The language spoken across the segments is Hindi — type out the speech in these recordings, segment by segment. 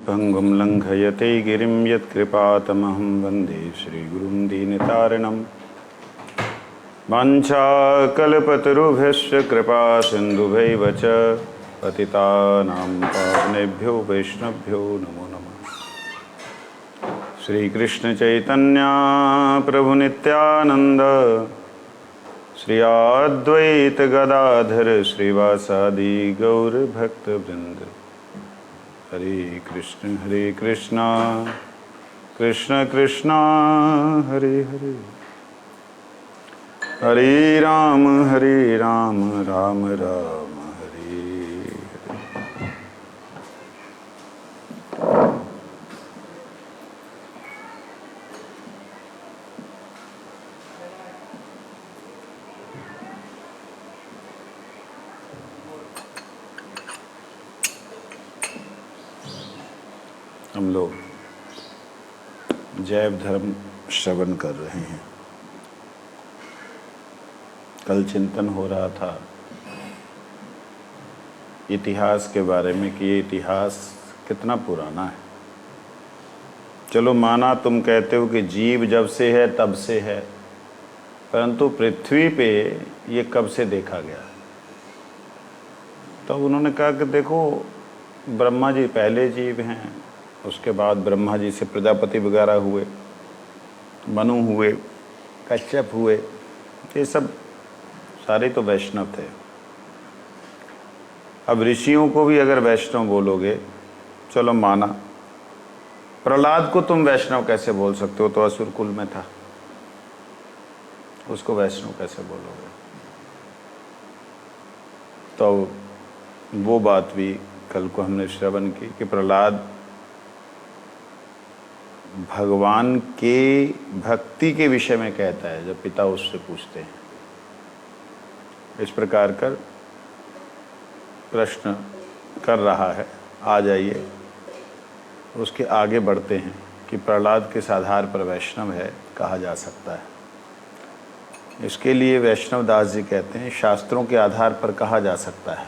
भंगुं लंघयते गिरिं यत्कृपातमहं वन्दे श्रीगुरुं दीनतारिणं वाञ्छाकल्पतरुभ्यश्च कृपा सिन्धुभैव च पतितानां पावनेभ्यो वैष्णवभ्यो नमो नमः। श्रीकृष्ण चैतन्य प्रभु नित्यानंद श्री अद्वैत गदाधर श्रीवासादि गौर भक्तवृंद। हरे कृष्ण कृष्ण कृष्ण हरे हरे, हरे राम राम राम हरे हरे। हम लोग जैव धर्म श्रवण कर रहे हैं। कल चिंतन हो रहा था इतिहास के बारे में कि ये इतिहास कितना पुराना है। चलो माना तुम कहते हो कि जीव जब से है तब से है, परंतु पृथ्वी पे ये कब से देखा गया। तो उन्होंने कहा कि देखो ब्रह्मा जी पहले जीव हैं, उसके बाद ब्रह्मा जी से प्रजापति वगैरह हुए, मनु हुए, कश्यप हुए, ये सब सारे तो वैष्णव थे। अब ऋषियों को भी अगर वैष्णव बोलोगे, चलो माना, प्रहलाद को तुम वैष्णव कैसे बोल सकते हो, तो असुर कुल में था, उसको वैष्णव कैसे बोलोगे। तो वो बात भी कल को हमने श्रवण की कि प्रहलाद भगवान के भक्ति के विषय में कहता है जब पिता उससे पूछते हैं। इस प्रकार कर प्रश्न कर रहा है। आ जाइए उसके आगे बढ़ते हैं कि प्रहलाद किस आधार पर वैष्णव है कहा जा सकता है। इसके लिए वैष्णव दास जी कहते हैं शास्त्रों के आधार पर कहा जा सकता है,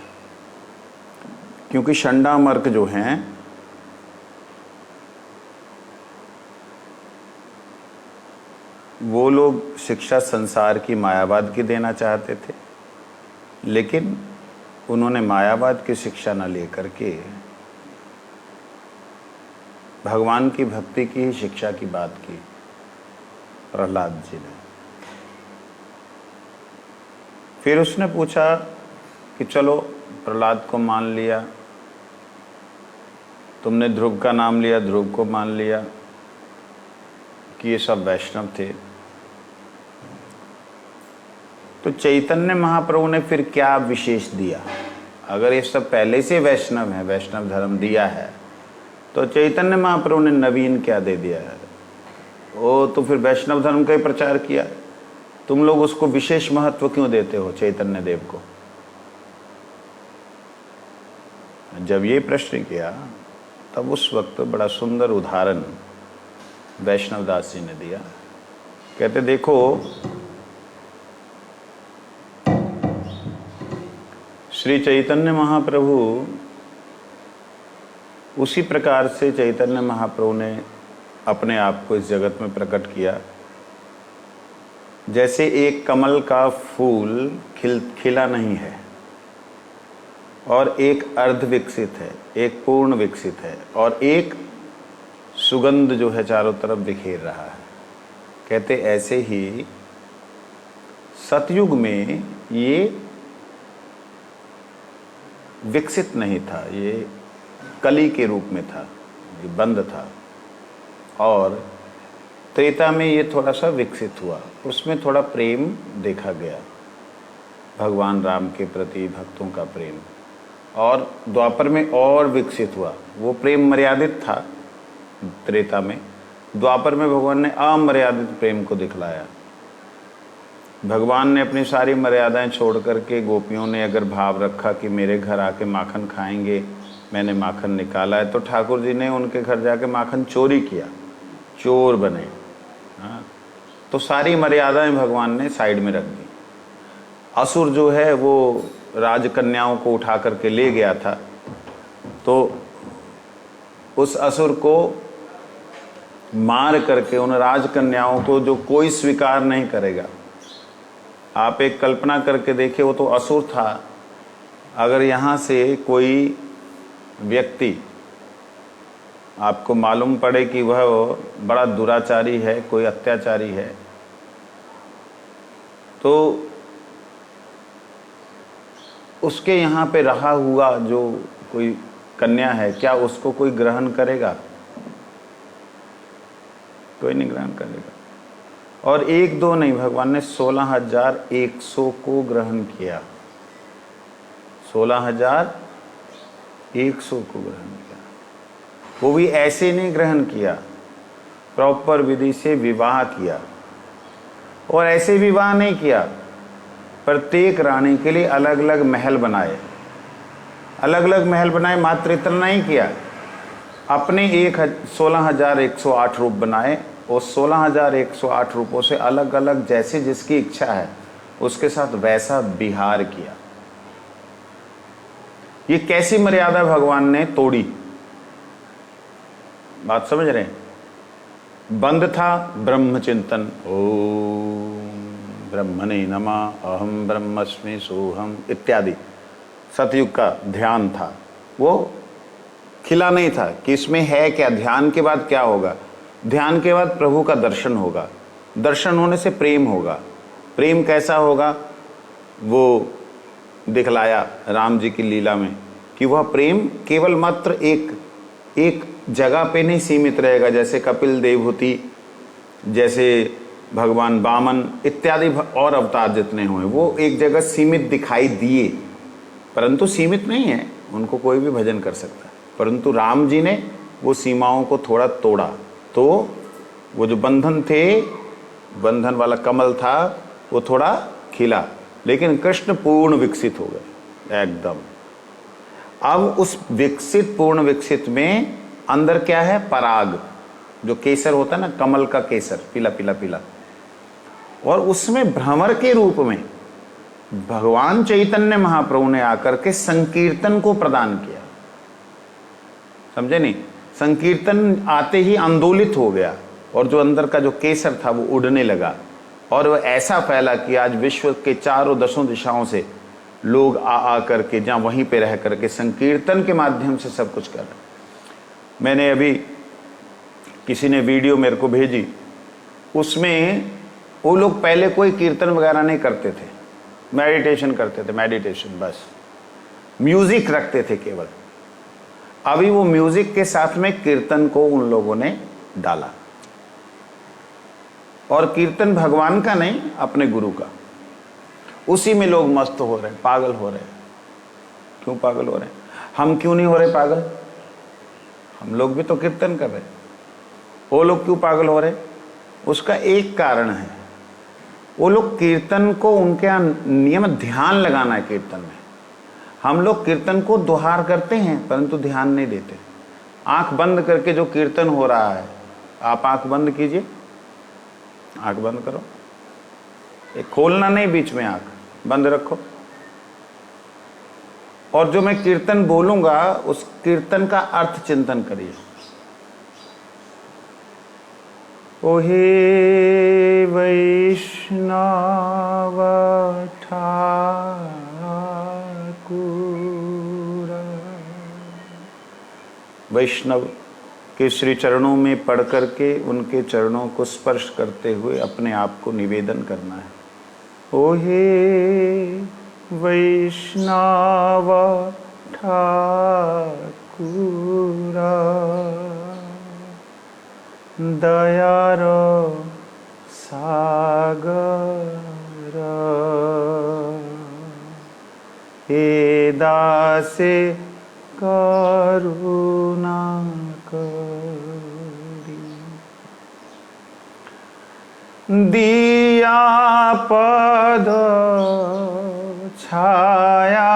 क्योंकि षंडामर्क जो हैं वो लोग शिक्षा संसार की मायावाद की देना चाहते थे, लेकिन उन्होंने मायावाद की शिक्षा न लेकर के भगवान की भक्ति की ही शिक्षा की बात की प्रहलाद जी ने। फिर उसने पूछा कि चलो प्रहलाद को मान लिया, तुमने ध्रुव का नाम लिया, ध्रुव को मान लिया कि ये सब वैष्णव थे, तो चैतन्य महाप्रभु ने फिर क्या विशेष दिया। अगर ये सब पहले से वैष्णव है, वैष्णव धर्म दिया है, तो चैतन्य महाप्रभु ने नवीन क्या दे दिया है। वो तो फिर वैष्णव धर्म का ही प्रचार किया, तुम लोग उसको विशेष महत्व क्यों देते हो चैतन्य देव को। जब ये प्रश्न किया तब उस वक्त बड़ा सुंदर उदाहरण वैष्णव दास जी ने दिया। कहते देखो श्री चैतन्य महाप्रभु उसी प्रकार से चैतन्य महाप्रभु ने अपने आप को इस जगत में प्रकट किया जैसे एक कमल का फूल खिला नहीं है और एक अर्ध विकसित है, एक पूर्ण विकसित है और एक सुगंध जो है चारों तरफ बिखेर रहा है। कहते ऐसे ही सतयुग में ये विकसित नहीं था, ये कली के रूप में था, ये बंद था, और त्रेता में ये थोड़ा सा विकसित हुआ, उसमें थोड़ा प्रेम देखा गया, भगवान राम के प्रति भक्तों का प्रेम, और द्वापर में और विकसित हुआ। वो प्रेम मर्यादित था त्रेता में, द्वापर में भगवान ने अमर्यादित प्रेम को दिखलाया। भगवान ने अपनी सारी मर्यादाएं छोड़ करके, गोपियों ने अगर भाव रखा कि मेरे घर आके माखन खाएंगे, मैंने माखन निकाला है, तो ठाकुर जी ने उनके घर जाके माखन चोरी किया, चोर बने। हाँ, तो सारी मर्यादाएं भगवान ने साइड में रख दी। असुर जो है वो राजकन्याओं को उठा करके ले गया था, तो उस असुर को मार करके उन राजकन्याओं को जो कोई स्वीकार नहीं करेगा। आप एक कल्पना करके देखिए, वो तो असुर था। अगर यहाँ से कोई व्यक्ति आपको मालूम पड़े कि वह बड़ा दुराचारी है, कोई अत्याचारी है, तो उसके यहाँ पे रहा हुआ जो कोई कन्या है, क्या उसको कोई ग्रहण करेगा? कोई नहीं ग्रहण करेगा। और एक दो नहीं, भगवान ने 16,100 को ग्रहण किया। 16,100 को ग्रहण किया। वो भी ऐसे नहीं ग्रहण किया, प्रॉपर विधि से विवाह किया। और ऐसे विवाह नहीं किया, प्रत्येक रानी के लिए अलग अलग महल बनाए, अलग अलग महल बनाए। मात्र इतना नहीं किया, अपने 16,108 रूप बनाए और 16,108 रूपों से अलग अलग जैसे जिसकी इच्छा है उसके साथ वैसा विहार किया। ये कैसी मर्यादा भगवान ने तोड़ी? बात समझ रहे हैं? बंद था ब्रह्मचिंतन, ओम ब्रह्मणे नमः, अहम ब्रह्मस्मि सोहम इत्यादि सतयुग का ध्यान था। वो खिला नहीं था कि इसमें है क्या, ध्यान के बाद क्या होगा। ध्यान के बाद प्रभु का दर्शन होगा, दर्शन होने से प्रेम होगा। प्रेम कैसा होगा वो दिखलाया राम जी की लीला में कि वह प्रेम केवल मात्र एक जगह पे नहीं सीमित रहेगा, जैसे कपिल देवहूति, जैसे भगवान वामन इत्यादि और अवतार जितने हुए वो एक जगह सीमित दिखाई दिए, परंतु सीमित नहीं है, उनको कोई भी भजन कर सकता है। परंतु राम जी ने वो सीमाओं को थोड़ा तोड़ा, तो वो जो बंधन थे, बंधन वाला कमल था, वो थोड़ा खिला। लेकिन कृष्ण पूर्ण विकसित हो गए एकदम। अब उस विकसित, पूर्ण विकसित में अंदर क्या है? पराग, जो केसर होता है ना, कमल का केसर, पीला पीला पीला। और उसमें भ्रमर के रूप में भगवान चैतन्य महाप्रभु ने आकर के संकीर्तन को प्रदान किया। समझे नहीं? संकीर्तन आते ही आंदोलित हो गया और जो अंदर का जो केसर था वो उड़ने लगा और वह ऐसा फैला कि आज विश्व के चारों दसों दिशाओं से लोग आ करके जहाँ वहीं पे रह करके संकीर्तन के माध्यम से सब कुछ कर रहे। मैंने अभी किसी ने वीडियो मेरे को भेजी, उसमें वो लोग पहले कोई कीर्तन वगैरह नहीं करते थे, मेडिटेशन करते थे, मेडिटेशन बस, म्यूजिक रखते थे केवल। अभी वो म्यूजिक के साथ में कीर्तन को उन लोगों ने डाला, और कीर्तन भगवान का नहीं, अपने गुरु का। उसी में लोग मस्त हो रहे हैं, पागल हो रहे हैं। क्यों पागल हो रहे हैं? हम क्यों नहीं हो रहे पागल? हम लोग भी तो कीर्तन कर रहे हैं। वो लोग क्यों पागल हो रहे? उसका एक कारण है, वो लोग कीर्तन को, उनके नियम ध्यान लगाना है कीर्तन में। हम लोग कीर्तन को दोहार करते हैं परंतु ध्यान नहीं देते। आंख बंद करके जो कीर्तन हो रहा है, आप आंख बंद कीजिए, आंख बंद करो, एक खोलना नहीं, बीच में आंख बंद रखो, और जो मैं कीर्तन बोलूंगा उस कीर्तन का अर्थ चिंतन करिए। ओहे वैष्णव ठाकुर, वैष्णव के श्री चरणों में पढ़ करके उनके चरणों को स्पर्श करते हुए अपने आप को निवेदन करना है। ओहे वैष्णव ठाकुर, दयार सागर, हे दासे करुणा करी, दिया पद छाया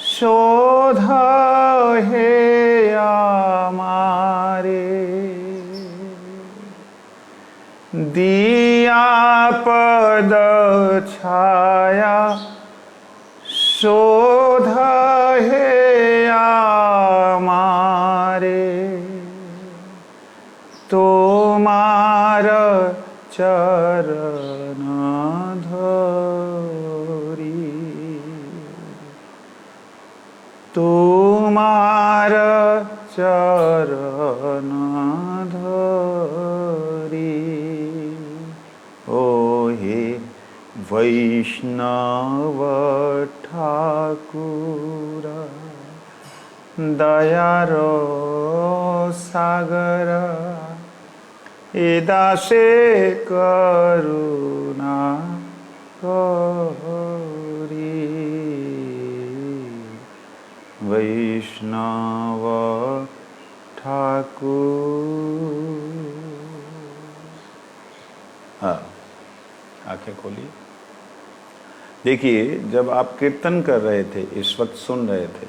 शोध हे हमारे, दिया पद छाया शोध हे हमारे, तोमार चरण धरी, तोमार चरण धरी। ओ हे वैष्णव ठाकुर दयार सागर, ए दासे करुणा करी। वैष्णव ठाकुर। हाँ, आंखें खोलिए। देखिए, जब आप कीर्तन कर रहे थे, इस वक्त सुन रहे थे,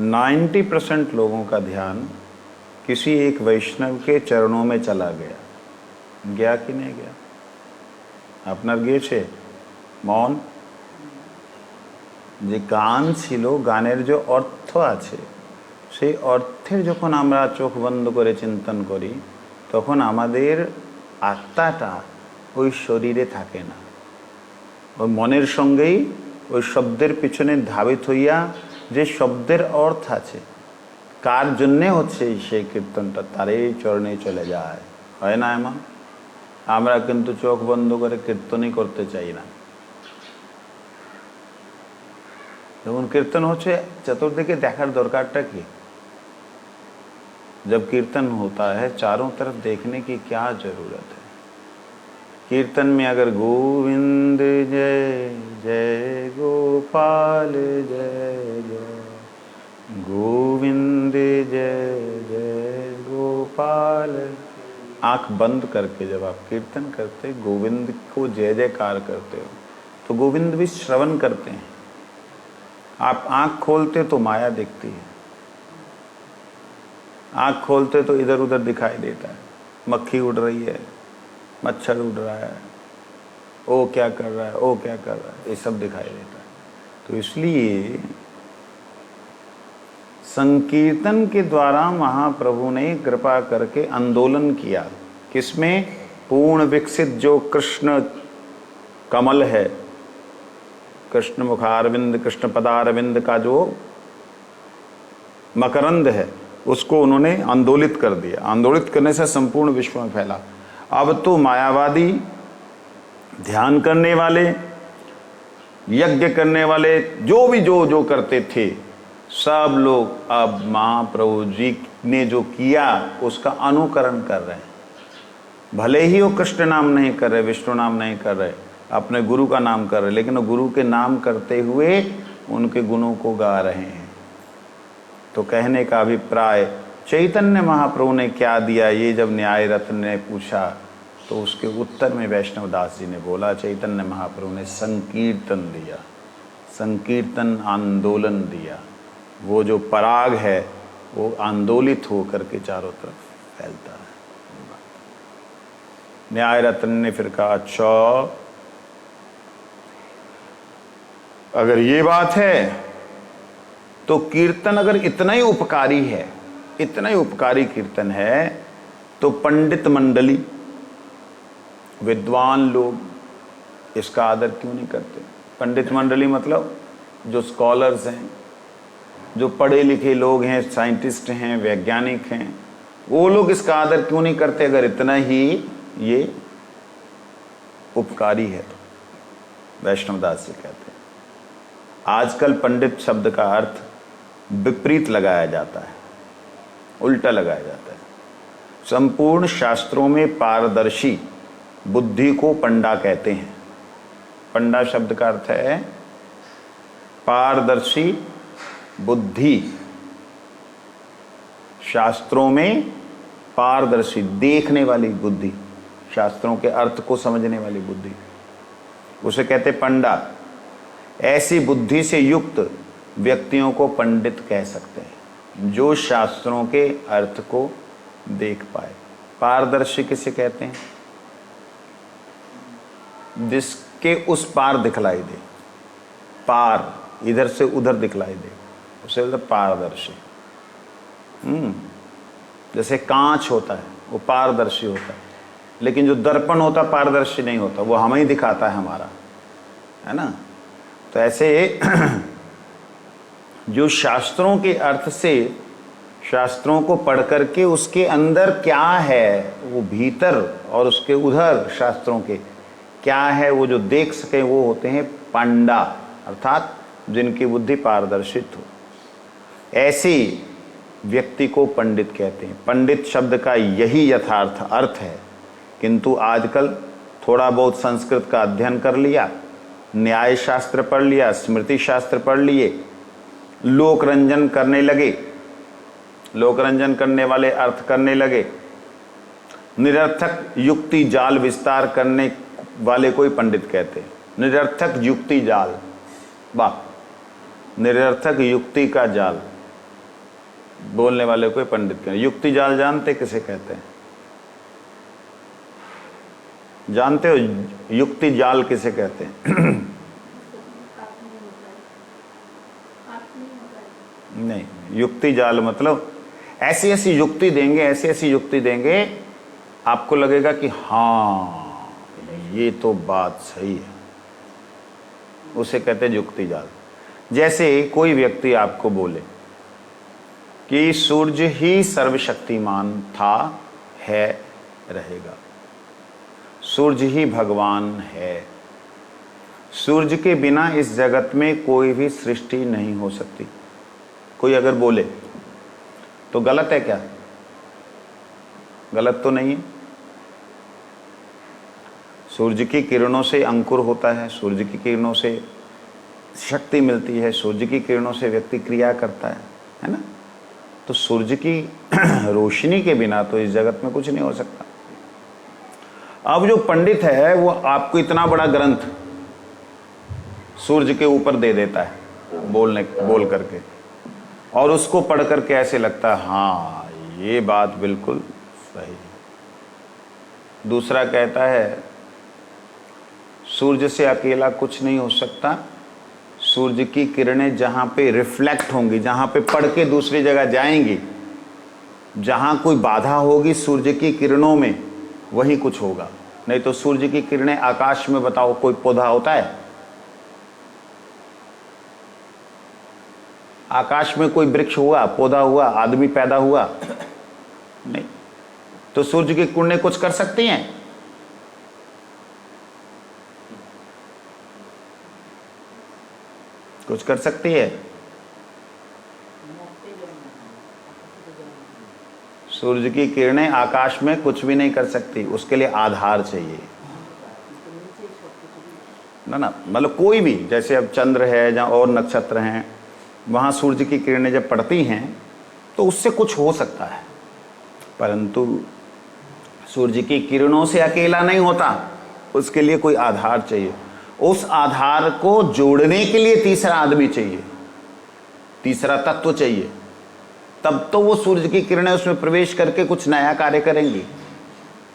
90% लोगों का ध्यान किसी एक वैष्णव के चरणों में चला गया कि नहीं गया? আপনার গিয়েছে মন? যে গান ছিল, গানের যে অর্থ আছে, সেই অর্থের যখন আমরা চোখ বন্ধ করে চিন্তন করি, তখন আমাদের আত্মাটা ওই শরীরে থাকে না, ওই মনের সঙ্গেই ওই শব্দের পিছনে ধাবিত হইয়া যে শব্দের অর্থ আছে, কার জন্যে হচ্ছে সেই কীর্তনটা, তারই চরণে চলে যায়, হয় না এমন? আমরা কিন্তু চোখ বন্ধ করে কীর্তনই করতে চাই না। যখন कीर्तन হচ্ছে চতুর্দিকে দেখার দরকারটা কি? जब कीर्तन होता है चारों तरफ देखने की क्या जरूरत है? कीर्तन में अगर गोविंद जय जय गोपाल जय जय, गोविंद जय जय गोपाल, आंख बंद करके जब आप कीर्तन करते, गोविंद को जय जयकार करते हो, तो गोविंद भी श्रवण करते हैं। आप आंख खोलते तो माया दिखती है, आंख खोलते तो इधर उधर दिखाई देता है, मक्खी उड़ रही है, मच्छर उड़ रहा है, ओ क्या कर रहा है, ओ क्या कर रहा है, ये सब दिखाई देता है। तो इसलिए संकीर्तन के द्वारा महाप्रभु ने कृपा करके आंदोलन किया। किसमें? पूर्ण विकसित जो कृष्ण कमल है, कृष्ण मुखारविंद, कृष्ण पदारविंद का जो मकरंद है, उसको उन्होंने आंदोलित कर दिया। आंदोलित करने से संपूर्ण विश्व में फैला। अब तो मायावादी, ध्यान करने वाले, यज्ञ करने वाले, जो भी जो करते थे, सब लोग अब महाप्रभु जी ने जो किया उसका अनुकरण कर रहे हैं। भले ही वो कृष्ण नाम नहीं कर रहे, विष्णु नाम नहीं कर रहे, अपने गुरु का नाम कर रहे, लेकिन गुरु के नाम करते हुए उनके गुणों को गा रहे हैं। तो कहने का अभिप्राय, चैतन्य महाप्रभु ने क्या दिया, ये जब न्याय रत्न ने पूछा, तो उसके उत्तर में वैष्णव दास जी ने बोला, चैतन्य महाप्रभु ने संकीर्तन दिया, संकीर्तन आंदोलन दिया। वो जो पराग है वो आंदोलित हो करके चारों तरफ फैलता है। न्याय रत्न ने फिर कहा, अच्छा अगर ये बात है तो कीर्तन अगर इतना ही उपकारी है, इतना ही उपकारी कीर्तन है, तो पंडित मंडली, विद्वान लोग इसका आदर क्यों नहीं करते? पंडित मंडली मतलब जो स्कॉलर्स हैं, जो पढ़े लिखे लोग हैं, साइंटिस्ट हैं, वैज्ञानिक हैं, वो लोग इसका आदर क्यों नहीं करते अगर इतना ही ये उपकारी है? तो वैष्णवदास जी कहते हैं, आजकल पंडित शब्द का अर्थ विपरीत लगाया जाता है, उल्टा लगाया जाता है। संपूर्ण शास्त्रों में पारदर्शी बुद्धि को पंडा कहते हैं। पंडा शब्द का अर्थ है पारदर्शी बुद्धि। शास्त्रों में पारदर्शी, देखने वाली बुद्धि, शास्त्रों के अर्थ को समझने वाली बुद्धि, उसे कहते पंडा। ऐसी बुद्धि से युक्त व्यक्तियों को पंडित कह सकते हैं, जो शास्त्रों के अर्थ को देख पाए। पारदर्शी किसे कहते हैं? जिसके उस पार दिखलाई दे, पार इधर से उधर दिखलाई दे, उसे बोलते पारदर्शी। जैसे कांच होता है वो पारदर्शी होता है, लेकिन जो दर्पण होता है पारदर्शी नहीं होता, वो हमें ही दिखाता है हमारा, है ना। तो ऐसे जो शास्त्रों के अर्थ से, शास्त्रों को पढ़ करके उसके अंदर क्या है वो भीतर और उसके उधर शास्त्रों के क्या है वो जो देख सके, वो होते हैं पंडा, अर्थात जिनकी बुद्धि पारदर्शित हो। ऐसे व्यक्ति को पंडित कहते हैं। पंडित शब्द का यही यथार्थ अर्थ है, किंतु आजकल थोड़ा बहुत संस्कृत का अध्ययन कर लिया, न्याय शास्त्र पढ़ लिया, स्मृति शास्त्र पढ़ लिए, लोकरंजन करने लगे, लोकरंजन करने वाले अर्थ करने लगे, निरर्थक युक्ति जाल विस्तार करने वाले कोई पंडित कहते हैं। निरर्थक युक्ति जाल, वाह, निरर्थक युक्ति का जाल बोलने वाले कोई पंडित कहते हैं। युक्ति जाल जानते किसे कहते हैं? जानते हो युक्ति जाल किसे कहते हैं? नहीं, युक्ति जाल मतलब ऐसी ऐसी युक्ति देंगे, ऐसी ऐसी युक्ति देंगे, आपको लगेगा कि हाँ ये तो बात सही है, उसे कहते हैं युक्ति जाल। जैसे कोई व्यक्ति आपको बोले कि सूर्य ही सर्वशक्तिमान था, है, रहेगा, सूर्य ही भगवान है, सूर्य के बिना इस जगत में कोई भी सृष्टि नहीं हो सकती, कोई अगर बोले तो गलत है क्या? गलत तो नहीं है। सूर्य की किरणों से अंकुर होता है, सूर्य की किरणों से शक्ति मिलती है, सूर्य की किरणों से व्यक्ति क्रिया करता है ना। तो सूर्य की रोशनी के बिना तो इस जगत में कुछ नहीं हो सकता। अब जो पंडित है वो आपको इतना बड़ा ग्रंथ सूर्य के ऊपर दे देता है बोल करके, और उसको पढ़ करके ऐसे लगता है हाँ ये बात बिल्कुल सही है। दूसरा कहता है सूर्य से अकेला कुछ नहीं हो सकता, सूर्य की किरणें जहाँ पे रिफ्लेक्ट होंगी, जहाँ पे पड़ के दूसरी जगह जाएंगी, जहाँ कोई बाधा होगी सूर्य की किरणों में, वही कुछ होगा। नहीं तो सूर्य की किरणें आकाश में, बताओ कोई पौधा होता है? आकाश में कोई वृक्ष हुआ, पौधा हुआ, आदमी पैदा हुआ? नहीं। तो सूर्य की किरणें कुछ कर सकती हैं? कुछ कर सकती है? सूर्य की किरणें आकाश में कुछ भी नहीं कर सकती, उसके लिए आधार चाहिए ना। मतलब कोई भी, जैसे अब चंद्र है जहाँ और नक्षत्र हैं, वहाँ सूर्य की किरणें जब पड़ती हैं तो उससे कुछ हो सकता है, परंतु सूर्य की किरणों से अकेला नहीं होता, उसके लिए कोई आधार चाहिए। उस आधार को जोड़ने के लिए तीसरा आदमी चाहिए, तीसरा तत्व चाहिए, तब तो वो सूर्य की किरणें उसमें प्रवेश करके कुछ नया कार्य करेंगी।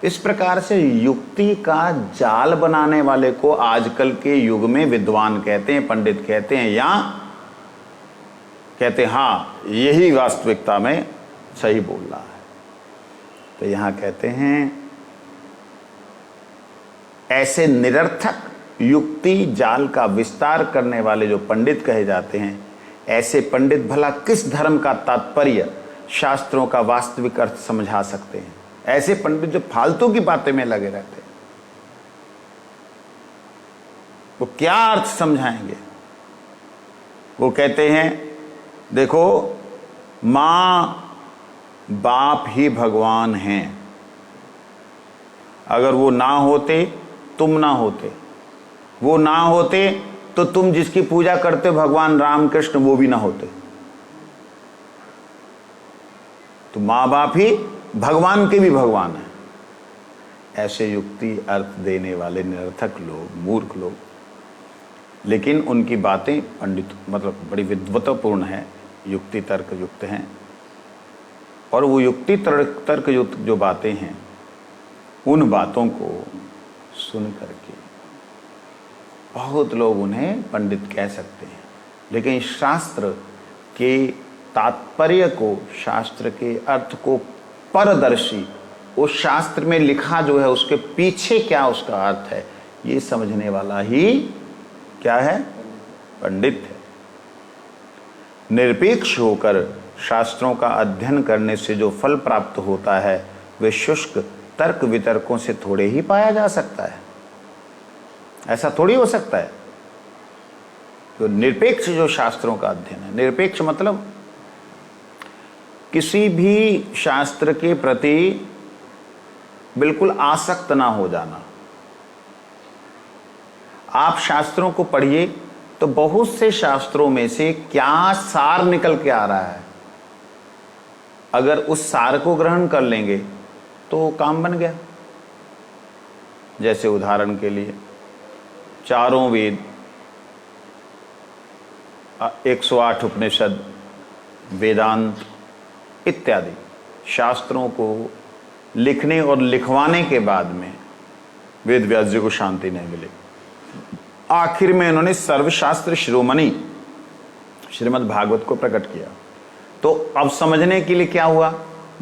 इस प्रकार से युक्ति का जाल बनाने वाले को आजकल के युग में विद्वान कहते हैं, पंडित कहते हैं, या कहते हैं हाँ यही वास्तविकता में सही बोल रहा है। तो यहाँ कहते हैं ऐसे निरर्थक युक्ति जाल का विस्तार करने वाले जो पंडित कहे जाते हैं, ऐसे पंडित भला किस धर्म का तात्पर्य, शास्त्रों का वास्तविक अर्थ समझा सकते हैं? ऐसे पंडित जो फालतू की बातें में लगे रहते हैं, वो क्या अर्थ समझाएंगे? वो कहते हैं देखो मां बाप ही भगवान हैं, अगर वो ना होते तुम ना होते, वो ना होते तो तुम जिसकी पूजा करते हो भगवान राम कृष्ण, वो भी ना होते। तो माँ बाप ही भगवान के भी भगवान है। ऐसे युक्ति अर्थ देने वाले निरर्थक लोग, मूर्ख लोग, लेकिन उनकी बातें पंडित मतलब बड़ी विद्वत्तापूर्ण है, युक्ति तर्क युक्त हैं, और वो युक्ति तर्क युक्त जो बातें हैं, उन बातों को सुन करके बहुत लोग उन्हें पंडित कह सकते हैं, लेकिन शास्त्र के तात्पर्य को, शास्त्र के अर्थ को परदर्शी, उस शास्त्र में लिखा जो है उसके पीछे क्या उसका अर्थ है ये समझने वाला ही क्या है, पंडित है। निरपेक्ष होकर शास्त्रों का अध्ययन करने से जो फल प्राप्त होता है वे शुष्क तर्क वितर्कों से थोड़े ही पाया जा सकता है। ऐसा थोड़ी हो सकता है। तो निरपेक्ष जो शास्त्रों का अध्ययन है, निरपेक्ष मतलब किसी भी शास्त्र के प्रति बिल्कुल आसक्त ना हो जाना। आप शास्त्रों को पढ़िए तो बहुत से शास्त्रों में से क्या सार निकल के आ रहा है, अगर उस सार को ग्रहण कर लेंगे तो काम बन गया। जैसे उदाहरण के लिए चारों वेद, 108 उपनिषद, वेदांत इत्यादि शास्त्रों को लिखने और लिखवाने के बाद में वेद व्यास जी को शांति नहीं मिली। आखिर में उन्होंने सर्वशास्त्र शिरोमणि श्रीमद् भागवत को प्रकट किया। तो अब समझने के लिए क्या हुआ,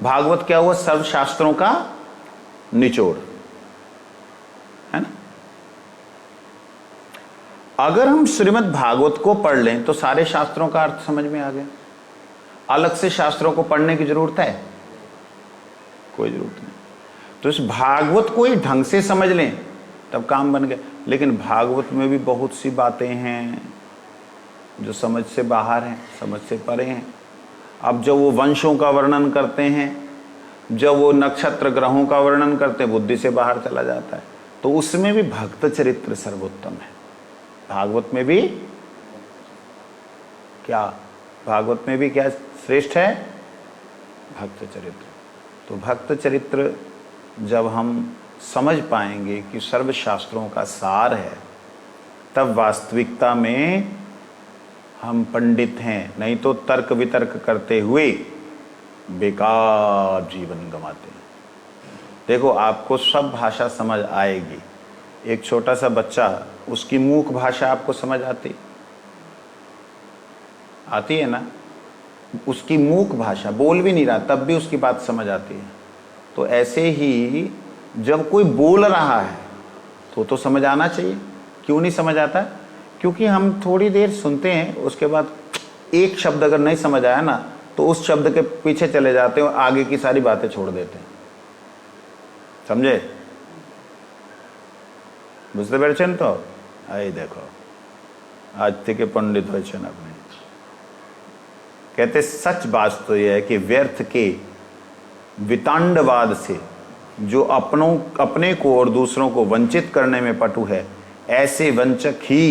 भागवत क्या हुआ, सर्वशास्त्रों का निचोड़ है ना। अगर हम श्रीमद् भागवत को पढ़ लें तो सारे शास्त्रों का अर्थ समझ में आ गया। अलग से शास्त्रों को पढ़ने की जरूरत है, कोई जरूरत नहीं। तो इस भागवत को ही ढंग से समझ लें तब काम बन गया। लेकिन भागवत में भी बहुत सी बातें हैं जो समझ से बाहर हैं, समझ से परे हैं। अब जब वो वंशों का वर्णन करते हैं, जब वो नक्षत्र ग्रहों का वर्णन करते हैं, बुद्धि से बाहर चला जाता है। तो उसमें भी भक्त चरित्र सर्वोत्तम है। भागवत में भी क्या, भागवत में भी क्या श्रेष्ठ है, भक्त चरित्र। तो भक्त चरित्र जब हम समझ पाएंगे कि सर्वशास्त्रों का सार है, तब वास्तविकता में हम पंडित हैं। नहीं तो तर्क वितर्क करते हुए बेकार जीवन गंवाते हैं। देखो, आपको सब भाषा समझ आएगी। एक छोटा सा बच्चा, उसकी मूक भाषा आपको समझ आती है ना। उसकी मूक भाषा, बोल भी नहीं रहा तब भी उसकी बात समझ आती है। तो ऐसे ही जब कोई बोल रहा है तो समझ आना चाहिए। क्यों नहीं समझ आता? क्योंकि हम थोड़ी देर सुनते हैं, उसके बाद एक शब्द अगर नहीं समझ आया ना तो उस शब्द के पीछे चले जाते हैं और आगे की सारी बातें छोड़ देते हैं। समझे? बुझते पेरेছেন तो आई देखो आज থেকে पंडित হয়েছেন अपने। कहते सच बात तो यह है कि व्यर्थ के वितांडवाद से जो अपने को और दूसरों को वंचित करने में पटु है, ऐसे वंचक ही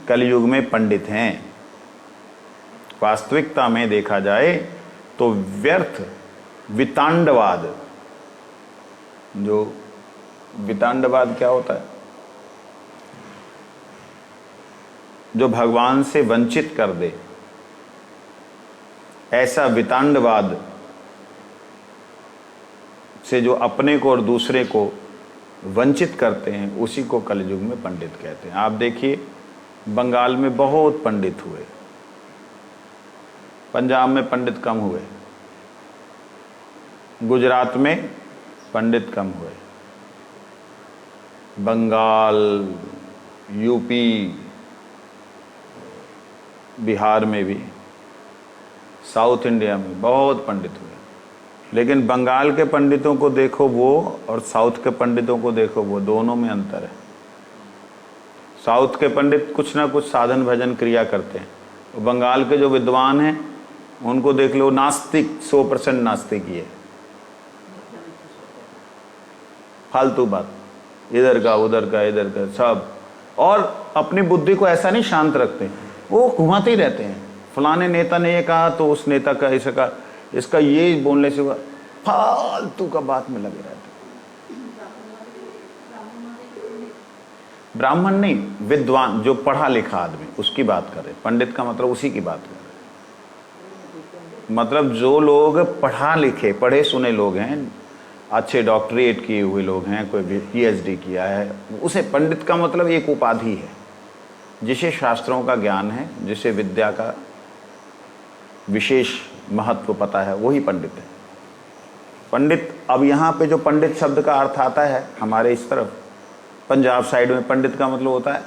कलयुग में पंडित हैं। वास्तविकता में देखा जाए तो व्यर्थ वितांडवाद, जो वितांडवाद क्या होता है, जो भगवान से वंचित कर दे, ऐसा वितांडवाद से जो अपने को और दूसरे को वंचित करते हैं, उसी को कलयुग में पंडित कहते हैं। आप देखिए, बंगाल में बहुत पंडित हुए, पंजाब में पंडित कम हुए, गुजरात में पंडित कम हुए, बंगाल, यूपी, बिहार में भी, साउथ इंडिया में बहुत पंडित हुए। लेकिन बंगाल के पंडितों को देखो वो, और साउथ के पंडितों को देखो वो, दोनों में अंतर है। साउथ के पंडित कुछ ना कुछ साधन भजन क्रिया करते हैं, और बंगाल के जो विद्वान हैं उनको देख लो, नास्तिक, 100% नास्तिक ही है। फालतू बात, इधर का उधर का इधर का सब, और अपनी बुद्धि को ऐसा नहीं शांत रखते, वो घुमाते ही रहते हैं। फलाने नेता ने ये कहा तो उस नेता का ऐसा का, इसका ये बोलने से हुआ, फालतू का बात में लगे रहते। ब्राह्मण नहीं, विद्वान, जो पढ़ा लिखा आदमी, उसकी बात कर रहे। पंडित का मतलब उसी की बात कर रहे। मतलब जो लोग पढ़ा लिखे, पढ़े सुने लोग हैं, अच्छे डॉक्टरेट किए हुए लोग हैं, कोई PhD किया है, उसे पंडित का मतलब एक उपाधि है। जिसे शास्त्रों का ज्ञान है, जिसे विद्या का विशेष महत्व पता है, वही पंडित है। पंडित, अब यहाँ पे जो पंडित शब्द का अर्थ आता है हमारे इस तरफ पंजाब साइड में, पंडित का मतलब होता है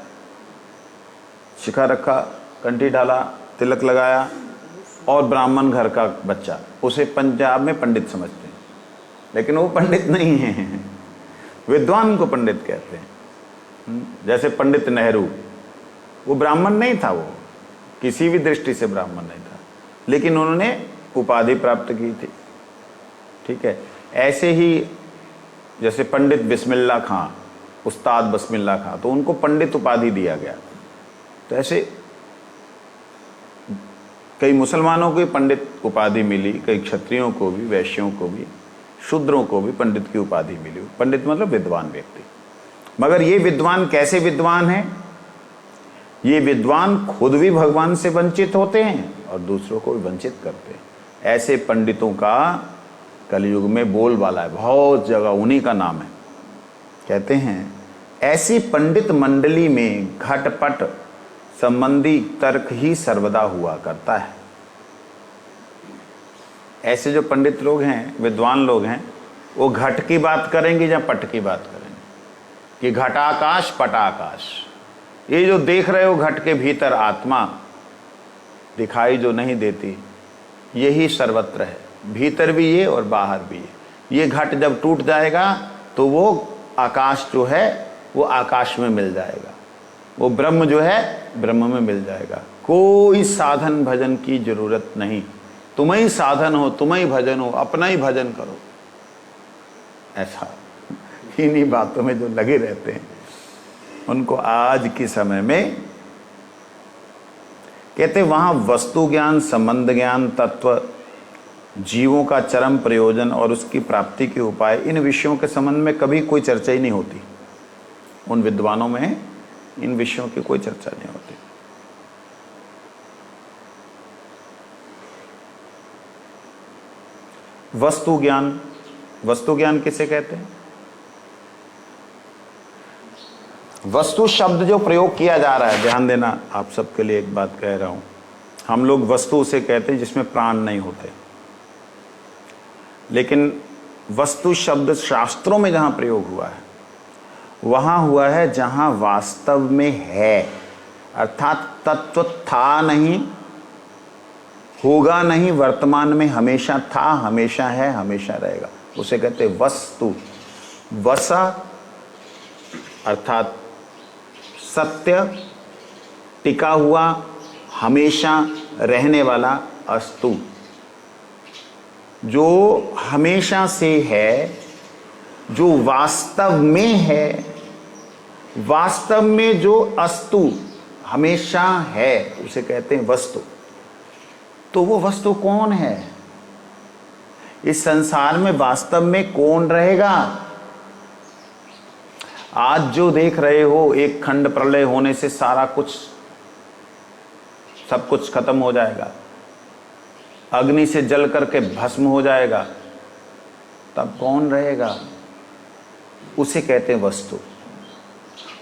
शिखा रखा, कंठी डाला, तिलक लगाया और ब्राह्मण घर का बच्चा, उसे पंजाब में पंडित समझते हैं। लेकिन वो पंडित नहीं है, विद्वान को पंडित कहते हैं। जैसे पंडित नेहरू, वो ब्राह्मण नहीं था, वो किसी भी दृष्टि से ब्राह्मण नहीं था, लेकिन उन्होंने उपाधि प्राप्त की थी। ठीक है, ऐसे ही जैसे पंडित बिस्मिल्लाह खां, उस्ताद बिस्मिल्लाह खां, तो उनको पंडित उपाधि दिया गया। तो ऐसे कई मुसलमानों को पंडित उपाधि मिली, कई क्षत्रियों को भी, वैश्यों को भी, शूद्रों को भी पंडित की उपाधि मिली। पंडित मतलब विद्वान व्यक्ति। मगर ये विद्वान कैसे विद्वान है? ये विद्वान खुद भी भगवान से वंचित होते हैं और दूसरों को भी वंचित करते हैं। ऐसे पंडितों का कलयुग में बोलबाला है, बहुत जगह उन्हीं का नाम है। कहते हैं ऐसी पंडित मंडली में घटपट संबंधी तर्क ही सर्वदा हुआ करता है। ऐसे जो पंडित लोग हैं, विद्वान लोग हैं, वो घट की बात करेंगे या पट की बात करेंगे कि घटाकाश पटाकाश। ये जो देख रहे हो घट के भीतर आत्मा दिखाई जो नहीं देती, यही सर्वत्र है, भीतर भी ये और बाहर भी ये। ये घट जब टूट जाएगा तो वो आकाश जो है वो आकाश में मिल जाएगा, वो ब्रह्म जो है ब्रह्म में मिल जाएगा। कोई साधन भजन की जरूरत नहीं, तुम ही साधन हो, तुम ही भजन हो, अपना ही भजन करो। ऐसा इन्हीं बातों में जो लगे रहते हैं उनको आज के समय में कहते वहां वस्तु ज्ञान, संबंध ज्ञान, तत्व, जीवों का चरम प्रयोजन और उसकी प्राप्ति के उपाय, इन विषयों के संबंध में कभी कोई चर्चा ही नहीं होती। उन विद्वानों में इन विषयों की कोई चर्चा नहीं होती। वस्तु ज्ञान, वस्तु ज्ञान किसे कहते हैं? वस्तु शब्द जो प्रयोग किया जा रहा है, ध्यान देना, आप सबके लिए एक बात कह रहा हूं। हम लोग वस्तु उसे कहते हैं जिसमें प्राण नहीं होते, लेकिन वस्तु शब्द शास्त्रों में जहां प्रयोग हुआ है वहां हुआ है जहां वास्तव में है, अर्थात तत्व था नहीं, होगा नहीं, वर्तमान में हमेशा था, हमेशा है, हमेशा रहेगा, उसे कहते वस्तु। वसा अर्थात सत्य, टिका हुआ, हमेशा रहने वाला। अस्तु जो हमेशा से है, जो वास्तव में है, वास्तव में जो अस्तु हमेशा है, उसे कहते हैं वस्तु। तो वो वस्तु कौन है? इस संसार में वास्तव में कौन रहेगा? आज जो देख रहे हो, एक खंड प्रलय होने से सारा कुछ, सब कुछ खत्म हो जाएगा, अग्नि से जल करके भस्म हो जाएगा, तब कौन रहेगा? उसे कहते हैं वस्तु।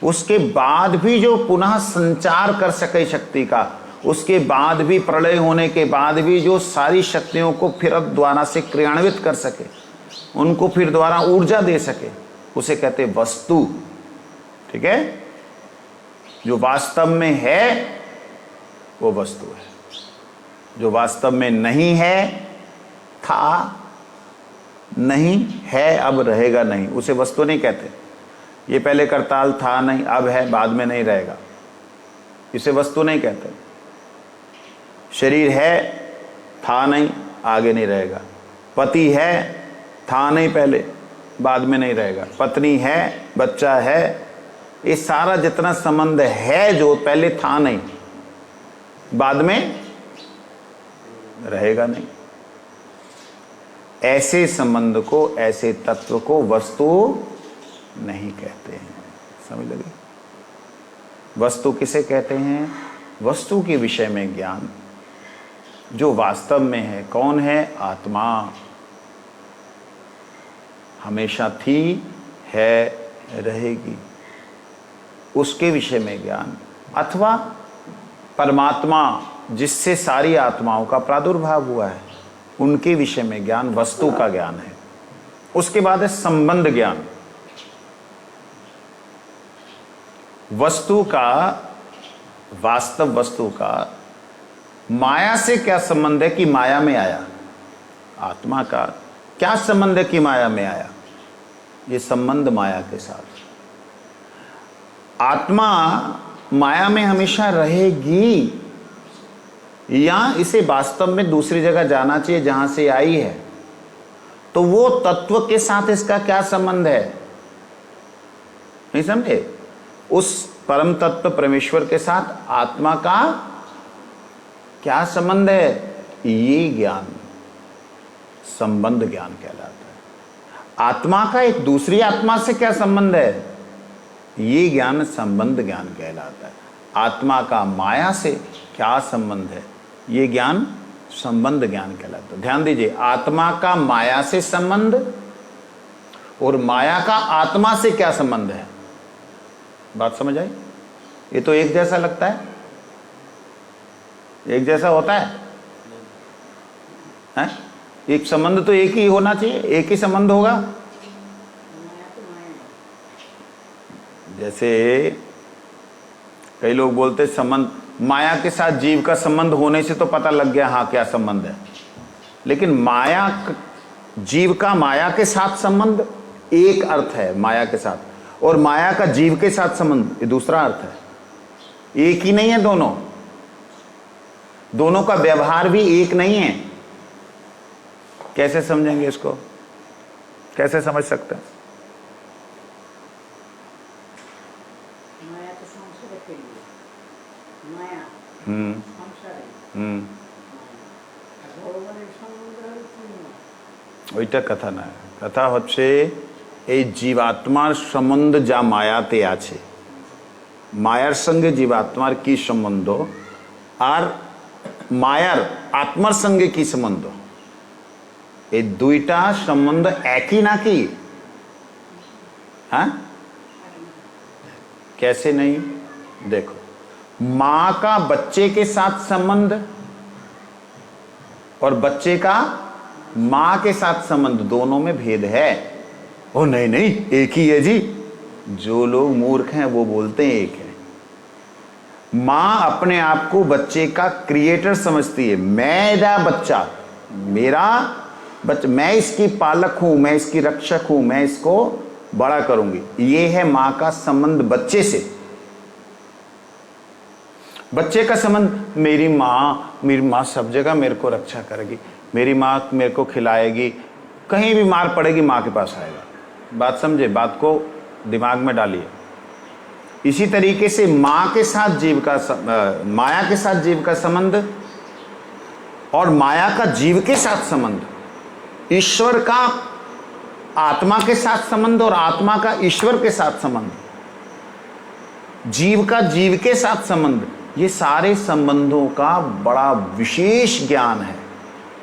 उसके बाद भी जो पुनः संचार कर सके शक्ति का, उसके बाद भी प्रलय होने के बाद भी जो सारी शक्तियों को फिर द्वारा से क्रियान्वित कर सके, उनको फिर द्वारा ऊर्जा दे सके, उसे कहते हैं वस्तु। ठीक है, जो वास्तव में है वो वस्तु है, जो वास्तव में नहीं है, था नहीं है, अब रहेगा नहीं, उसे वस्तु नहीं कहते। ये पहले करताल था नहीं, अब है, बाद में नहीं रहेगा, इसे वस्तु नहीं कहते। शरीर है, था नहीं, आगे नहीं रहेगा। पति है, था नहीं पहले, बाद में नहीं रहेगा। पत्नी है, बच्चा है, ये सारा जितना संबंध है जो पहले था नहीं, बाद में रहेगा नहीं। ऐसे संबंध को, ऐसे तत्व को वस्तु नहीं कहते हैं। समझ लगी? वस्तु किसे कहते हैं? वस्तु के विषय में ज्ञान, जो वास्तव में है। कौन है? आत्मा। हमेशा थी, है, रहेगी, उसके विषय में ज्ञान। अथवा परमात्मा जिससे सारी आत्माओं का प्रादुर्भाव हुआ है, उनके विषय में ज्ञान वस्तु का ज्ञान है। उसके बाद है संबंध ज्ञान। वस्तु का, वास्तव वस्तु का माया से क्या संबंध है कि माया में आया, आत्मा का क्या संबंध है कि माया में आया, ये संबंध माया के साथ। आत्मा माया में हमेशा रहेगी या इसे वास्तव में दूसरी जगह जाना चाहिए जहां से आई है, तो वो तत्व के साथ इसका क्या संबंध है, नहीं समझे? उस परम तत्व परमेश्वर के साथ आत्मा का क्या संबंध है, ये ज्ञान संबंध ज्ञान कहलाता है। आत्मा का एक दूसरी आत्मा से क्या संबंध है, ये ज्ञान संबंध ज्ञान कहलाता है। आत्मा का माया से क्या संबंध है, ये ज्ञान संबंध ज्ञान कहलाता है। ध्यान दीजिए, आत्मा का माया से संबंध और माया का आत्मा से क्या संबंध है, बात समझ आई? ये तो एक जैसा लगता है, एक जैसा होता है, हैं? एक संबंध तो एक ही होना चाहिए, एक ही संबंध होगा। जैसे कई लोग बोलते संबंध, माया के साथ जीव का संबंध होने से तो पता लग गया हाँ क्या संबंध है, लेकिन माया, जीव का माया के साथ संबंध एक अर्थ है माया के साथ, और माया का जीव के साथ संबंध ये दूसरा अर्थ है। एक ही नहीं है दोनों, दोनों का व्यवहार भी एक नहीं है। कैसे समझेंगे इसको, कैसे समझ सकते हैं? माया तो संसार के लिए, माया संसार ভগবানের সম্বন্ধ পূর্ণ, ওইটা কথা না, কথা হচ্ছে এই জীবাত্মার সম্বন্ধ যা মায়াতে আছে, মায়ার সঙ্গে জীবাত্মার কি সম্বন্ধ আর মায়ার আত্মার সঙ্গে কি সম্বন্ধ, এই দুইটা সম্বন্ধ একই নাকি? हाँ, कैसे नहीं? देखो, मां का बच्चे के साथ संबंध और बच्चे का मां के साथ संबंध, दोनों में भेद है। ओ नहीं नहीं, एक ही है जी। जो लोग मूर्ख हैं वो बोलते हैं एक है। मां अपने आप को बच्चे का क्रिएटर समझती है, मेरा बच्चा, मेरा बच्चा, मैं इसकी पालक हूं, मैं इसकी रक्षक हूं, मैं इसको बड़ा करूंगी। ये है मां का संबंध बच्चे से। बच्चे का संबंध, मेरी मां सब जगह मेरे को रक्षा करेगी, मेरी मां मेरे को खिलाएगी, कहीं भी मार पड़ेगी मां के पास आएगा। बात समझे, बात को दिमाग में डालिए। इसी तरीके से मां के साथ जीव का, माया के साथ जीव का संबंध और माया का जीव के साथ संबंध, ईश्वर का आत्मा के साथ संबंध और आत्मा का ईश्वर के साथ संबंध, जीव का जीव के साथ संबंध, ये सारे संबंधों का बड़ा विशेष ज्ञान है।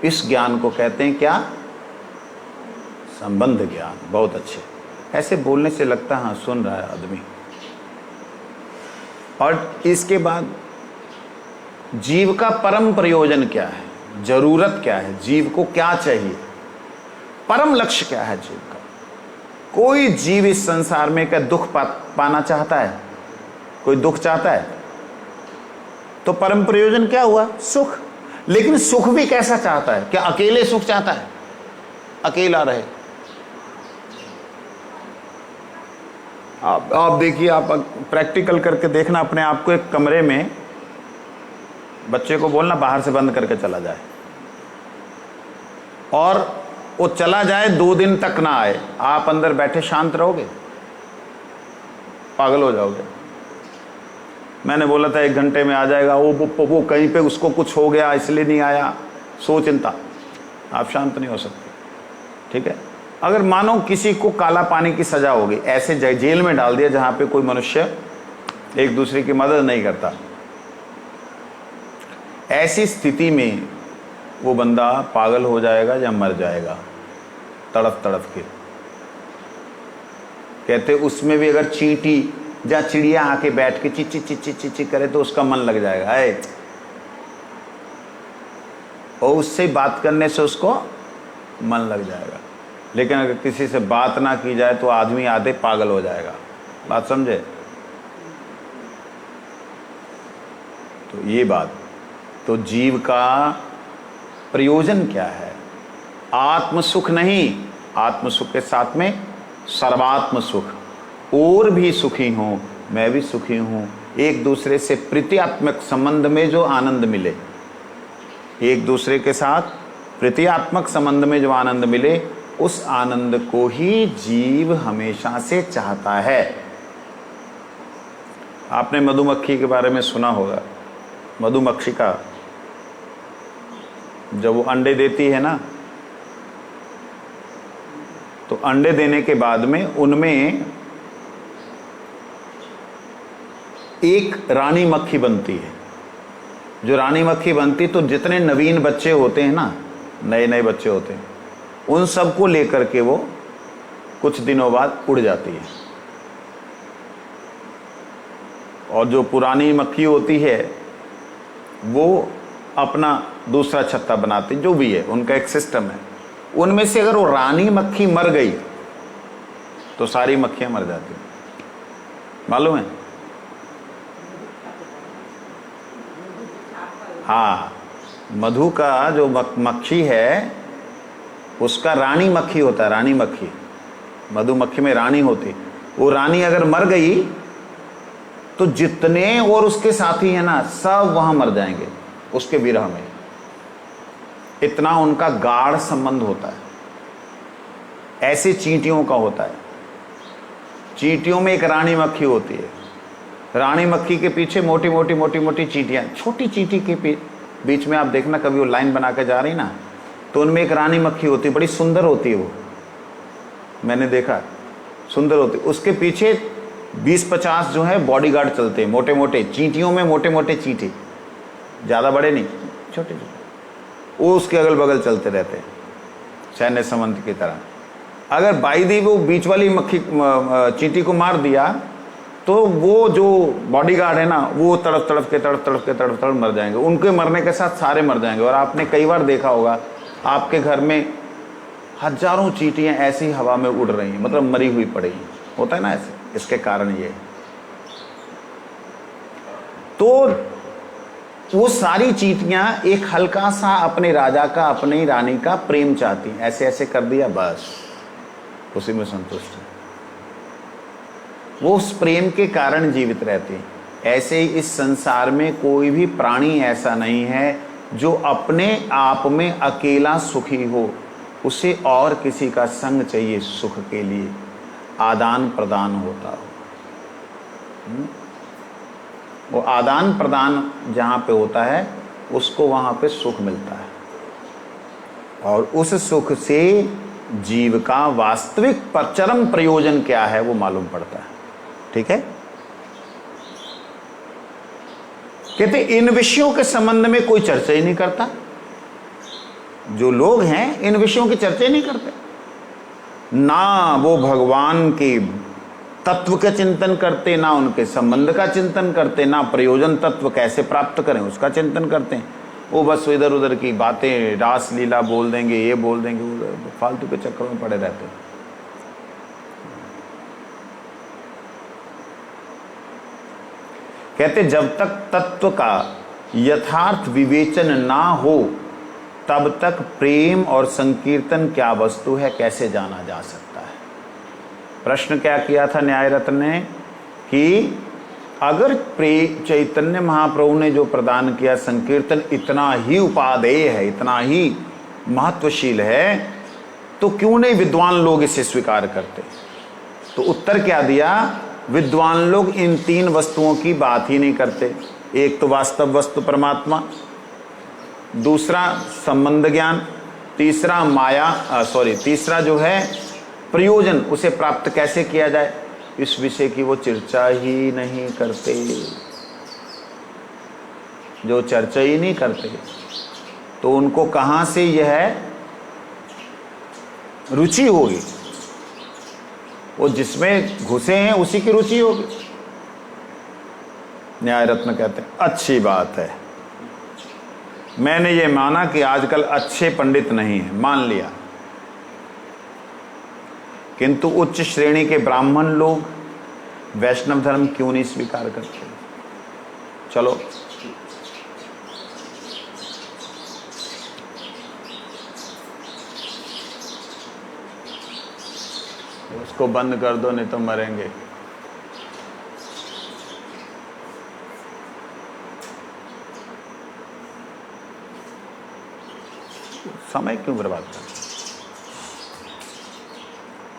इस ज्ञान को कहते हैं क्या? संबंध ज्ञान। बहुत अच्छे, ऐसे बोलने से लगता है हाँ सुन रहा है आदमी। और इसके बाद जीव का परम प्रयोजन क्या है, जरूरत क्या है, जीव को क्या चाहिए, परम लक्ष्य क्या है जीव का? कोई जीव इस संसार में क्या दुख पाना चाहता है? कोई दुख चाहता है? तो परम प्रयोजन क्या हुआ? सुख। लेकिन सुख भी कैसा चाहता है? क्या अकेले सुख चाहता है? अकेला रहे। आप देखिए, आप प्रैक्टिकल करके देखना अपने आप को। एक कमरे में बच्चे को बोलना बाहर से बंद करके चला जाए, और वो चला जाए 2 दिन तक ना आए, आप अंदर बैठे शांत रहोगे? पागल हो जाओगे। मैंने बोला था 1 घंटे में आ जाएगा, वो कहीं पे उसको कुछ हो गया इसलिए नहीं आया, सो चिंता, आप शांत नहीं हो सकते। ठीक है? अगर मानो किसी को काला पानी की सजा होगी, ऐसे जेल में डाल दिया जहां पे कोई मनुष्य एक दूसरे की मदद नहीं करता, ऐसी स्थिति में वो बंदा पागल हो जाएगा या मर जाएगा तड़प तड़प के। कहते उसमें भी अगर चींटी या चिड़िया आके बैठ के चिची चिची चिची करे तो उसका मन लग जाएगा है, और उससे बात करने से उसको मन लग जाएगा। लेकिन अगर किसी से बात ना की जाए तो आदमी आधे पागल हो जाएगा। बात समझे? तो ये बात, तो जीव का प्रयोजन क्या है? आत्म सुख नहीं, आत्म सुख के साथ में सर्वात्म सुख, और भी सुखी हूं, मैं भी सुखी हूं, एक दूसरे से प्रीत्यात्मक संबंध में जो आनंद मिले, एक दूसरे के साथ प्रीत्यात्मक संबंध में जो आनंद मिले, उस आनंद को ही जीव हमेशा से चाहता है। आपने मधुमक्खी के बारे में सुना होगा। मधुमक्षिका जब वो अंडे देती है ना, तो अंडे देने के बाद में उनमें एक रानी मक्खी बनती है। जो रानी मक्खी बनती, तो जितने नवीन बच्चे होते हैं ना, नए नए बच्चे होते हैं, उन सबको लेकर के वो कुछ दिनों बाद उड़ जाती है। और जो पुरानी मक्खी होती है वो अपना दूसरा छत्ता बनाती, जो भी है उनका एक सिस्टम है। उनमें से अगर वो रानी मक्खी मर गई तो सारी मक्खियां मर जाती, मालूम है? हाँ, मधु का जो मक्खी है उसका रानी मक्खी होता है, रानी मक्खी। मधुमक्खी में रानी होती, वो रानी अगर मर गई तो जितने और उसके साथी हैं ना, सब वहां मर जाएंगे उसके विरह में। इतना उनका गाढ़ संबंध होता है। ऐसे चींटियों का होता है। चींटियों में एक रानी मक्खी होती है। रानी मक्खी के पीछे मोटी मोटी मोटी मोटी चींटियां, छोटी चींटी के बीच में आप देखना कभी वो लाइन बना के जा रही ना, तो उनमें एक रानी मक्खी होती है, बड़ी सुंदर होती है वो, मैंने देखा, सुंदर होती। उसके पीछे 20-50 जो है बॉडीगार्ड चलते हैं, मोटे मोटे चींटियों में, मोटे मोटे चींटी, ज़्यादा बड़े नहीं, छोटे छोटे, वो उसके अगल बगल चलते रहते हैं सैन्य संबंध की तरह। अगर बाई दी वो बीच वाली मक्खी चींटी को मार दिया तो वो जो बॉडीगार्ड है ना, वो तड़प तड़प के मर जाएंगे। उनके मरने के साथ सारे मर जाएंगे। और आपने कई बार देखा होगा आपके घर में हजारों चींटियां ऐसी हवा में उड़ रही हैं, मतलब मरी हुई पड़ी हैं, होता है ना ऐसे। इसके कारण ये, तो वो सारी चींटियां एक हल्का सा अपने राजा का, अपनी रानी का प्रेम चाहती हैं। ऐसे ऐसे कर दिया, बस उसी में संतुष्ट है। वो उस प्रेम के कारण जीवित रहती हैं। ऐसे ही इस संसार में कोई भी प्राणी ऐसा नहीं है जो अपने आप में अकेला सुखी हो। उसे और किसी का संग चाहिए सुख के लिए, आदान प्रदान होता हो। वो आदान प्रदान जहाँ पे होता है उसको वहाँ पे सुख मिलता है, और उस सुख से जीव का वास्तविक पर चरम प्रयोजन क्या है वो मालूम पड़ता है। ठीक है? कहते इन विषयों के संबंध में कोई चर्चा ही नहीं करता। जो लोग हैं इन विषयों की चर्चा ही नहीं करते, ना वो भगवान के तत्व का चिंतन करते, ना उनके संबंध का चिंतन करते, ना प्रयोजन तत्व कैसे प्राप्त करें उसका चिंतन करते हैं। वो बस इधर उधर की बातें, रास लीला बोल देंगे, ये बोल देंगे, वो फालतू के चक्करों में पड़े रहते हैं। कहते जब तक तत्व का यथार्थ विवेचन ना हो तब तक प्रेम और संकीर्तन क्या वस्तु है कैसे जाना जा सकता है। प्रश्न क्या किया था न्याय रत्न ने कि अगर चैतन्य महाप्रभु ने जो प्रदान किया संकीर्तन इतना ही उपादेय है, इतना ही महत्वशील है, तो क्यों नहीं विद्वान लोग इसे स्वीकार करते। तो उत्तर क्या दिया, विद्वान लोग इन तीन वस्तुओं की बात ही नहीं करते। एक तो वास्तव वस्तु परमात्मा, दूसरा संबंध ज्ञान, तीसरा तीसरा जो है प्रयोजन, उसे प्राप्त कैसे किया जाए, इस विषय की वो चर्चा ही नहीं करते। जो चर्चा ही नहीं करते तो उनको कहां से यह रुचि होगी। वो जिसमें घुसे हैं उसी की रुचि होगी। न्याय रत्न कहते हैं अच्छी बात है, मैंने ये माना कि आजकल अच्छे पंडित नहीं हैं, मान लिया, किंतु उच्च श्रेणी के ब्राह्मण लोग वैष्णव धर्म क्यों नहीं स्वीकार करते? चलो उसको बंद कर दो, नहीं तो मरेंगे। समय क्यों बर्बाद करते?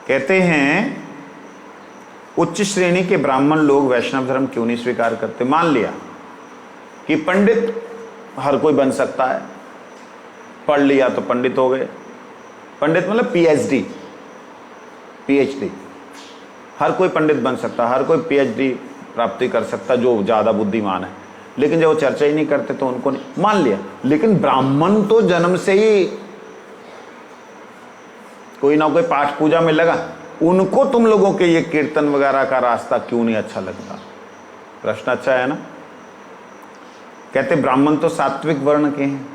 कहते हैं उच्च श्रेणी के ब्राह्मण लोग वैष्णव धर्म क्यों नहीं स्वीकार करते? मान लिया कि पंडित हर कोई बन सकता है, पढ़ लिया तो पंडित हो गए। पंडित मतलब पीएचडी, हर कोई पंडित बन सकता, हर कोई पीएचडी प्राप्ति कर सकता जो ज्यादा बुद्धिमान है। लेकिन जब वो चर्चा ही नहीं करते तो उनको नहीं मान लिया। लेकिन ब्राह्मण तो जन्म से ही कोई ना कोई पाठ पूजा में लगा, उनको तुम लोगों के ये कीर्तन वगैरह का रास्ता क्यों नहीं अच्छा लगता? प्रश्न अच्छा है ना। कहते ब्राह्मण तो सात्विक वर्ण के हैं,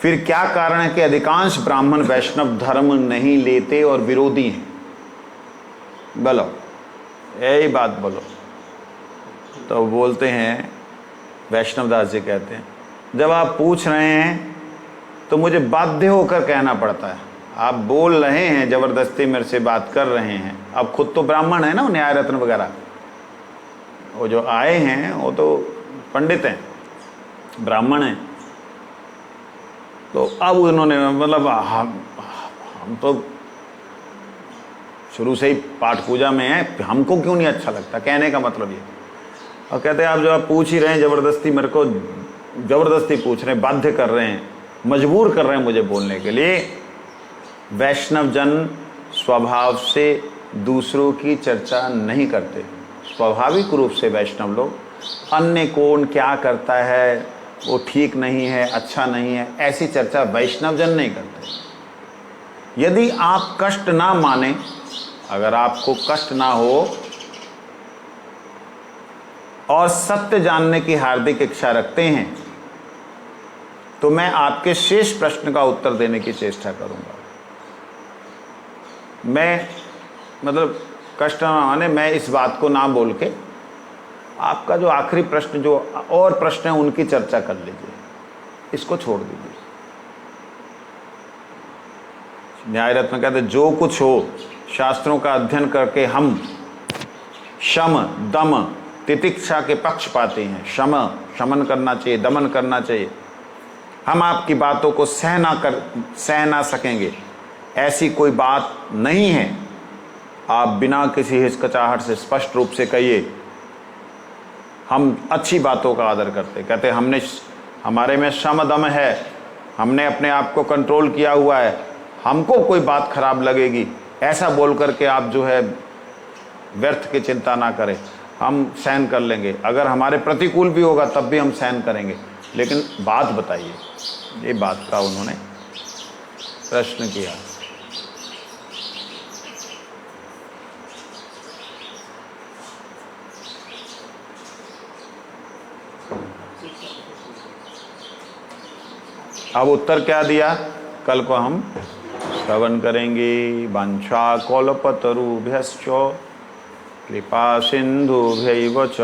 फिर क्या कारण है कि अधिकांश ब्राह्मण वैष्णव धर्म नहीं लेते और विरोधी हैं? बोलो, यही बात बोलो। तो बोलते हैं, वैष्णव दास जी कहते हैं, जब आप पूछ रहे हैं तो मुझे बाध्य होकर कहना पड़ता है। आप बोल रहे हैं, जबरदस्ती मेरे से बात कर रहे हैं। अब खुद तो ब्राह्मण है ना, न्याय रत्न वगैरह, वो जो आए हैं वो तो पंडित हैं, ब्राह्मण हैं। तो अब उन्होंने मतलब हम तो शुरू से ही पाठ पूजा में है, हमको क्यों नहीं अच्छा लगता, कहने का मतलब ये। और कहते हैं आप जो आप पूछ ही रहे हैं, जबरदस्ती मेरे को जबरदस्ती पूछ रहे हैं, बाध्य कर रहे हैं, मजबूर कर रहे हैं मुझे बोलने के लिए। वैष्णव जन स्वभाव से दूसरों की चर्चा नहीं करते। स्वाभाविक रूप से वैष्णव लोग अन्य कौन क्या करता है, वो ठीक नहीं है, अच्छा नहीं है, ऐसी चर्चा वैष्णव जन नहीं करते। यदि आप कष्ट ना माने, अगर आपको कष्ट ना हो और सत्य जानने की हार्दिक इच्छा रखते हैं, तो मैं आपके शेष प्रश्न का उत्तर देने की चेष्टा करूंगा। मैं मतलब कष्ट ना माने, मैं इस बात को ना बोल के आपका जो आखिरी प्रश्न, जो और प्रश्न है उनकी चर्चा कर लीजिए, इसको छोड़ दीजिए। न्याय रत्न कहते जो कुछ हो शास्त्रों का अध्ययन करके हम शम दम तितिक्षा के पक्ष पाते हैं। शमन करना चाहिए, दमन करना चाहिए। हम आपकी बातों को सह ना सकेंगे, ऐसी कोई बात नहीं है। आप बिना किसी हिचकिचाहट से स्पष्ट रूप से कहिए, हम अच्छी बातों का आदर करते। कहते हमारे में शम दम है, हमने अपने आप को कंट्रोल किया हुआ है, हमको कोई बात खराब लगेगी ऐसा बोल करके आप जो है व्यर्थ की चिंता ना करें, हम सहन कर लेंगे। अगर हमारे प्रतिकूल भी होगा तब भी हम सहन करेंगे, लेकिन बात बताइए। ये बात का उन्होंने प्रश्न किया। अब उत्तर क्या दिया, कल को हम श्रवण करेंगे। वाञ्छा कल्पतरुभ्यश्च कृपा सिन्धुभ्यैव च